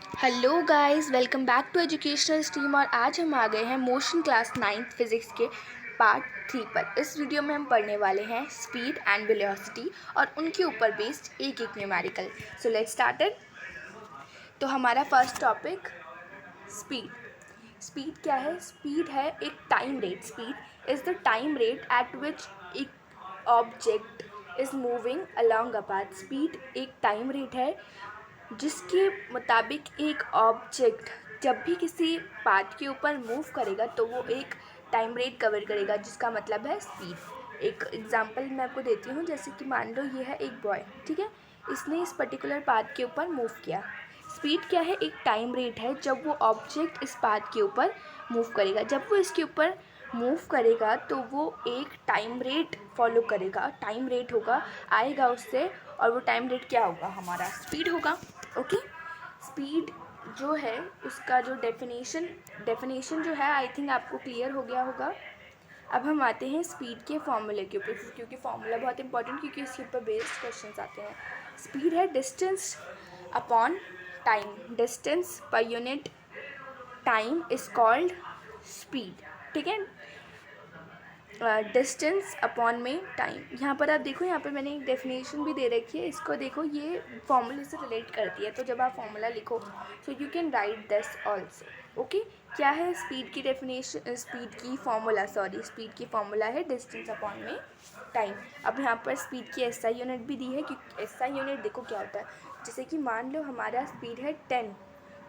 Hello guys, welcome back to educational stream. और आज हम आ गए हैं मोशन क्लास 9th फिज़िक्स के पार्ट 3 पर। इस वीडियो में हम पढ़ने वाले हैं स्पीड एंड वेलोसिटी और उनके ऊपर बेस्ड एक एक न्यूमेरिकल। So let's started. तो हमारा फर्स्ट टॉपिक स्पीड। स्पीड क्या है? स्पीड है एक time rate. Speed is the time rate at which एक object is moving along a path. Speed एक टाइम रेट है जिसके मुताबिक एक ऑब्जेक्ट जब भी किसी पाथ के ऊपर मूव करेगा तो वो एक टाइम रेट कवर करेगा, जिसका मतलब है स्पीड। एक एग्जांपल मैं आपको देती हूँ, जैसे कि मान लो ये है एक बॉय, ठीक है, इसने इस पर्टिकुलर पाथ के ऊपर मूव किया। स्पीड क्या है? एक टाइम रेट है जब वो ऑब्जेक्ट इस पाथ के ऊपर मूव करेगा। जब वो इसके ऊपर मूव करेगा तो वो एक टाइम रेट फॉलो करेगा, टाइम रेट होगा, आएगा उससे, और वो टाइम रेट क्या होगा? हमारा स्पीड होगा। ओके, स्पीड जो है उसका जो डेफिनेशन जो है, आई थिंक आपको क्लियर हो गया होगा। अब हम आते हैं स्पीड के फॉर्मूले के ऊपर, क्योंकि फॉर्मूला बहुत इंपॉर्टेंट, क्योंकि इसके ऊपर बेस्ड क्वेश्चन आते हैं। स्पीड है distance upon time. Distance per unit time is called speed, ठीक है। डिस्टेंस अपॉन में टाइम। यहाँ पर आप देखो, यहाँ पर मैंने एक डेफिनेशन भी दे रखी है, इसको देखो, ये फॉर्मूले से रिलेट करती है। तो जब आप फॉर्मूला लिखो so you can write this also. Okay, क्या है स्पीड की डेफिनेशन? स्पीड की फॉर्मूला है डिस्टेंस अपॉन में टाइम। अब यहाँ पर स्पीड की एसआई यूनिट भी दी है, क्योंकि एसआई यूनिट देखो क्या होता है। जैसे कि मान लो हमारा स्पीड है 10,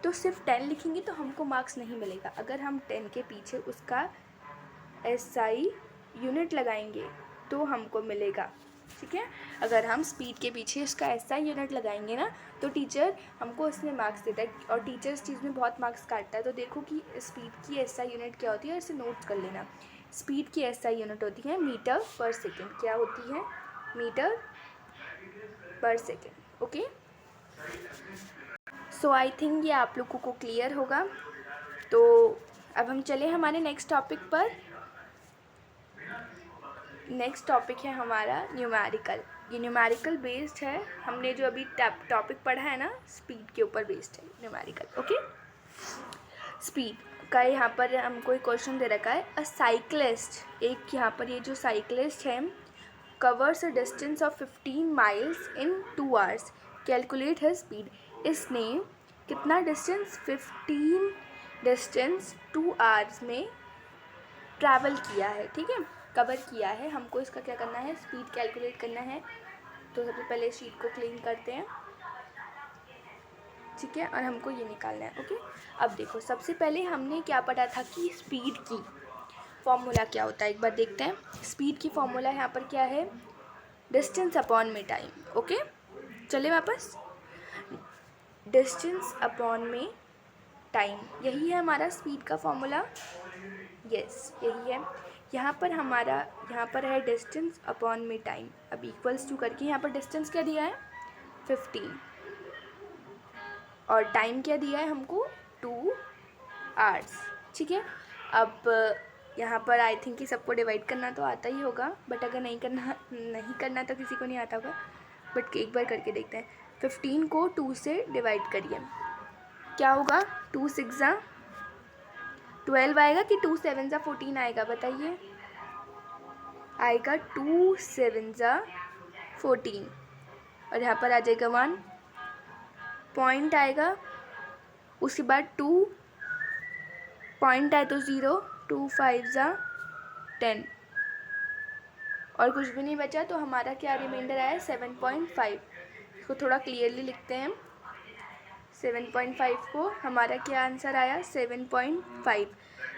तो सिर्फ 10 लिखेंगे तो हमको मार्क्स नहीं मिलेगा। अगर हम 10 के पीछे उसका एसआई यूनिट लगाएंगे तो हमको मिलेगा, ठीक है। अगर हम स्पीड के पीछे इसका एसआई यूनिट लगाएंगे ना, तो टीचर हमको इसमें मार्क्स देता है, और टीचर इस चीज़ में बहुत मार्क्स काटता है। तो देखो कि स्पीड की एसआई यूनिट क्या होती है, इसे नोट कर लेना। स्पीड की एसआई यूनिट होती है मीटर पर सेकेंड। क्या होती है? मीटर पर second. Okay, so I think ये आप लोगों को क्लियर होगा। तो अब हम चले हमारे नेक्स्ट टॉपिक पर। नेक्स्ट टॉपिक है हमारा न्यूमेरिकल। ये न्यूमेरिकल बेस्ड है। हमने जो अभी टॉपिक पढ़ा है ना, स्पीड के ऊपर बेस्ड है न्यूमेरिकल। ओके, स्पीड का यहाँ पर हमको एक क्वेश्चन दे रखा है। अ साइक्लिस्ट, एक यहाँ पर ये जो साइक्लिस्ट है, covers a distance of 15 miles in 2 hours, calculate his speed. इसने कितना डिस्टेंस? 15 डिस्टेंस 2 आवर्स में ट्रैवल किया है, ठीक है, कवर किया है। हमको इसका क्या करना है? स्पीड कैलकुलेट करना है। तो सबसे पहले शीट को क्लीन करते हैं, ठीक है, और हमको ये निकालना है। ओके, अब देखो, सबसे पहले हमने क्या पढ़ा था कि स्पीड की फॉर्मूला क्या होता है, एक बार देखते हैं। स्पीड की फॉर्मूला यहाँ पर क्या है? डिस्टेंस अपॉन में टाइम। ओके, चले वापस। डिस्टेंस अपॉन में टाइम, यही है हमारा स्पीड का फॉर्मूला। यस, यही है। यहाँ पर है डिस्टेंस अपॉन में टाइम। अब इक्वल्स टू करके यहाँ पर डिस्टेंस क्या दिया है? 15, और टाइम क्या दिया है हमको? 2 आवर्स, ठीक है। अब यहाँ पर आई थिंक कि सबको डिवाइड करना तो आता ही होगा, बट अगर नहीं करना तो किसी को नहीं आता होगा, बट एक बार करके देखते हैं। 15 को 2 से डिवाइड करिए, क्या होगा? 2 6 12 आएगा कि 2 7 14 आएगा? बताइए। आएगा 2 7 14, और यहाँ पर आ जाएगा 1, पॉइंट आएगा, उसके बाद 2 पॉइंट आए तो 0, 2 5 10, और कुछ भी नहीं बचा, तो हमारा क्या रिमाइंडर आया? 7.5। इसको थोड़ा क्लियरली लिखते हैं। 7.5 को हमारा क्या आंसर आया? 7.5।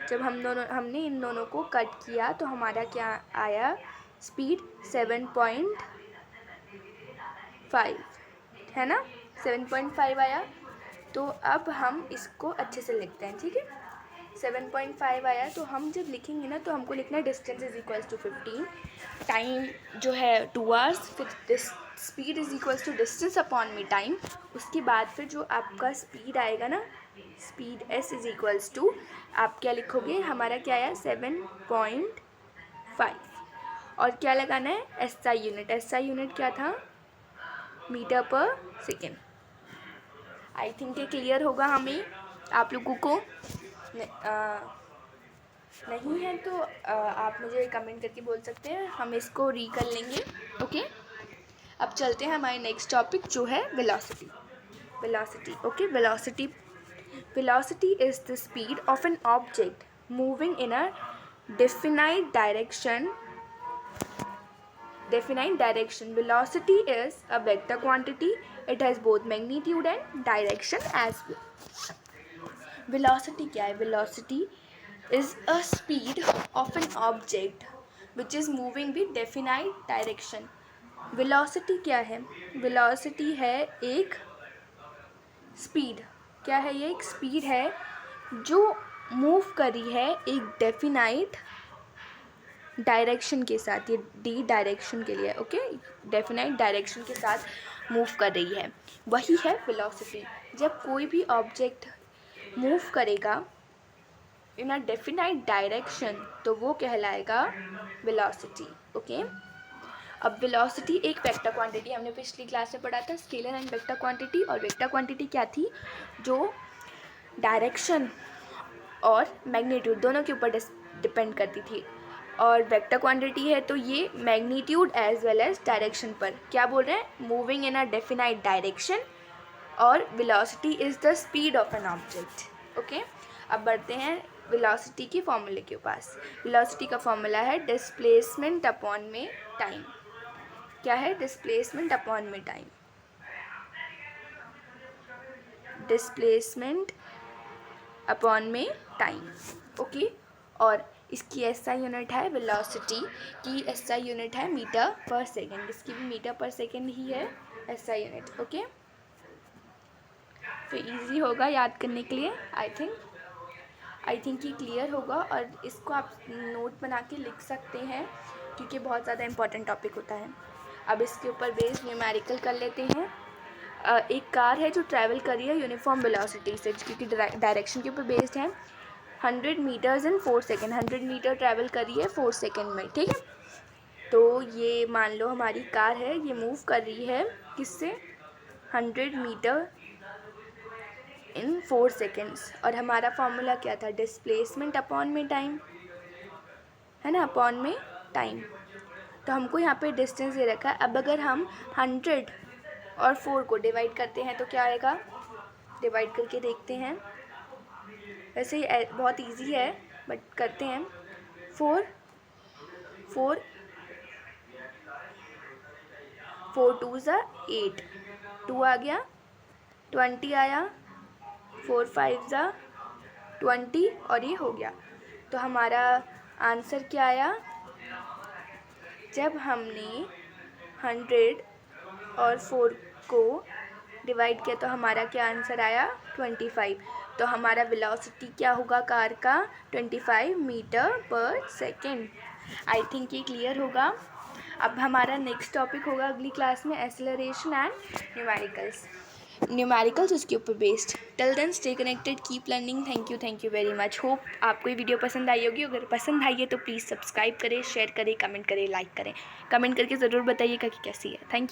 जब हमने इन दोनों को कट किया तो हमारा क्या आया? स्पीड 7.5, है ना, 7.5 आया। तो अब हम इसको अच्छे से लिखते हैं, ठीक है। 7.5 आया, तो हम जब लिखेंगे ना, तो हमको लिखना है distance is equals to 15, time जो है 2 आवर्स, फिर speed is equals to distance upon में टाइम। उसके बाद फिर जो आपका स्पीड आएगा ना, speed S is equals to, आप क्या लिखोगे? हमारा क्या आया? 7.5, और क्या लगाना है? SI unit. एसआई यूनिट क्या था? मीटर पर सेकेंड। आई थिंक ये क्लियर होगा हमें आप लोगों को। नहीं है तो आप मुझे कमेंट करके बोल सकते हैं, हम इसको कर लेंगे। ओके, अब चलते हैं हमारे नेक्स्ट टॉपिक जो है velocity. Okay, velocity is the speed of an object moving in a definite direction. Velocity is a vector quantity. It has both magnitude and direction as well. Velocity क्या है? Velocity is a speed of an object which is moving with definite direction. Velocity क्या है? Velocity है एक speed. क्या है ये? एक स्पीड है जो मूव करी है एक डेफिनाइट डायरेक्शन के साथ। ये डी डायरेक्शन के लिए, ओके, डेफिनाइट डायरेक्शन के साथ मूव कर रही है, वही है वेलोसिटी। जब कोई भी ऑब्जेक्ट मूव करेगा इन अ डेफिनाइट डायरेक्शन तो वो कहलाएगा वेलोसिटी। ओके, अब वेलोसिटी एक वेक्टर क्वांटिटी, हमने पिछली क्लास में पढ़ा था स्केलर एंड वेक्टर क्वांटिटी। और वेक्टर क्वांटिटी क्या थी? जो डायरेक्शन और मैग्नीट्यूड दोनों के ऊपर डिपेंड करती थी। और वेक्टर क्वांटिटी है तो ये magnitude as well as direction पर। क्या बोल रहे हैं? Moving in a definite direction, और velocity is the speed of an object. Okay, अब बढ़ते हैं वेलोसिटी के फॉर्मूले के पास। वेलोसिटी का फॉर्मूला है डिस्प्लेसमेंट अपॉन में टाइम। क्या है? डिस्प्लेसमेंट अपॉन में टाइम। डिस्प्लेसमेंट अपॉन में टाइम। ओके, और इसकी एसआई यूनिट है वेलोसिटी की, एसआई यूनिट है मीटर पर सेकेंड। इसकी भी मीटर पर सेकेंड ही है एसआई यूनिट। ओके, तो इजी होगा याद करने के लिए। आई थिंक ये क्लियर होगा, और इसको आप नोट बना के लिख सकते हैं क्योंकि बहुत ज़्यादा इंपॉर्टेंट टॉपिक होता है। अब इसके ऊपर बेस्ड न्यूमेरिकल कर लेते हैं। एक कार है जो ट्रैवल कर रही है यूनिफॉर्म वेलोसिटी से, क्योंकि डायरेक्शन के ऊपर बेस्ड है। 100 metres in 4 second, 100 metre travel कर रही है 4 सेकेंड में। ठीक है, तो ये मान लो हमारी कार है, ये मूव कर रही है किससे? 100 मीटर इन 4 सेकेंड्स। और हमारा फॉर्मूला क्या था? डिस्प्लेसमेंट अपॉन में टाइम, है ना, अपॉन में टाइम। तो हमको यहाँ पे डिस्टेंस दे रखा है। अब अगर हम 100 और 4 को डिवाइड करते हैं तो क्या आएगा? डिवाइड करके देखते हैं, वैसे ही बहुत इजी है बट करते हैं। 4 2 ज़ा 8, 2 आ गया, 20 आया, 4 5 ज़ा 20, और ये हो गया। तो हमारा आंसर क्या आया? जब हमने 100 और 4 को डिवाइड किया तो हमारा क्या आंसर आया? 25। तो हमारा वेलोसिटी क्या होगा कार का? 25 मीटर पर सेकेंड। आई थिंक ये क्लियर होगा। अब हमारा नेक्स्ट टॉपिक होगा अगली क्लास में एक्सेलरेशन एंड न्यूमेरिकल्स उसके ऊपर based. Till then stay connected, keep learning. Thank you very much. Hope आपको ये वीडियो पसंद आई होगी। अगर पसंद आई है तो प्लीज़ सब्सक्राइब करें, शेयर करें, कमेंट करें, लाइक करें। कमेंट करके ज़रूर बताइएगा कि कैसी है। Thank you.